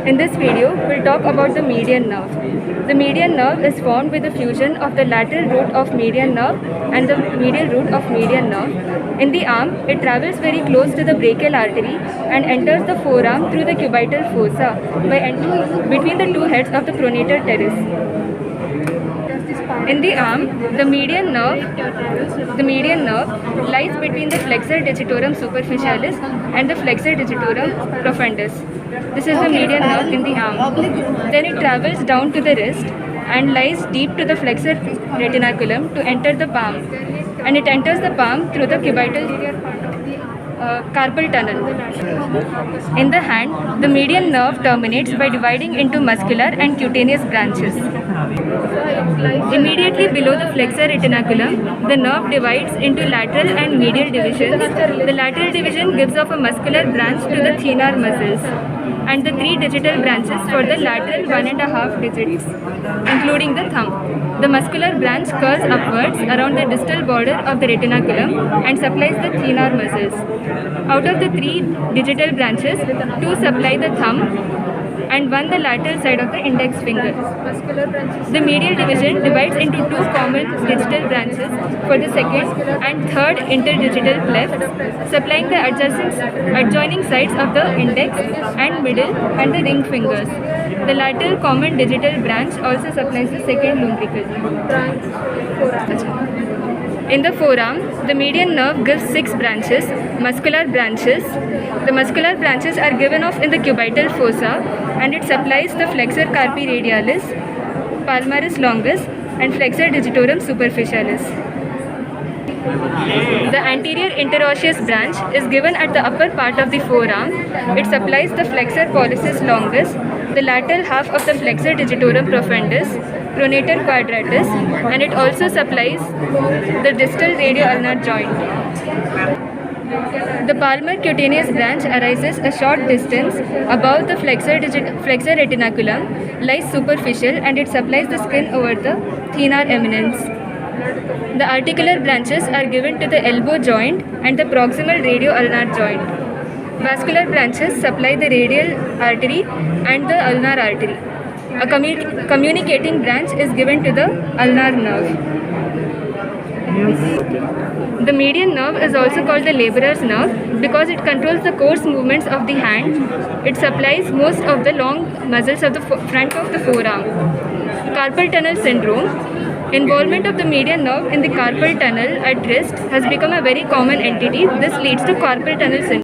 In this video, we'll talk about the median nerve. The median nerve is formed with the fusion of the lateral root of median nerve and the medial root of median nerve. In the arm, it travels very close to the brachial artery and enters the forearm through the cubital fossa by entering between the two heads of the pronator teres. In the arm, the median nerve lies between the flexor digitorum superficialis and the flexor digitorum profundus. This is the median nerve in the arm. Then it travels down to the wrist and lies deep to the flexor retinaculum to enter the palm. And it enters the palm through the carpal tunnel. In the hand, the median nerve terminates by dividing into muscular and cutaneous branches. Immediately below the flexor retinaculum, the nerve divides into lateral and medial divisions. The lateral division gives off a muscular branch to the thenar muscles and the 3 digital branches for the lateral 1.5 digits, including the thumb. The muscular branch curves upwards around the distal border of the retinaculum and supplies the thenar muscles. Out of the 3 digital branches, 2 supply the thumb and 1 the lateral side of the index finger. The medial division divides into 2 common digital branches for the second and third interdigital clefts, supplying the adjoining sides of the index and middle and the ring fingers. The lateral common digital branch also supplies the second lumbrical. In the forearm, the median nerve gives 6 branches, muscular branches. The muscular branches are given off in the cubital fossa and it supplies the flexor carpi radialis, palmaris longus and flexor digitorum superficialis. The anterior interosseous branch is given at the upper part of the forearm. It supplies the flexor pollicis longus, the lateral half of the flexor digitorum profundus, pronator quadratus, and it also supplies the distal radioulnar joint. The palmar cutaneous branch arises a short distance above the flexor retinaculum, lies superficial, and it supplies the skin over the thenar eminence. The articular branches are given to the elbow joint and the proximal radioulnar joint. Vascular branches supply the radial artery and the ulnar artery. A communicating branch is given to the ulnar nerve. The median nerve is also called the laborer's nerve because it controls the coarse movements of the hand. It supplies most of the long muscles of the front of the forearm. Carpal tunnel syndrome. Involvement of the median nerve in the carpal tunnel at wrist has become a very common entity. This leads to carpal tunnel syndrome.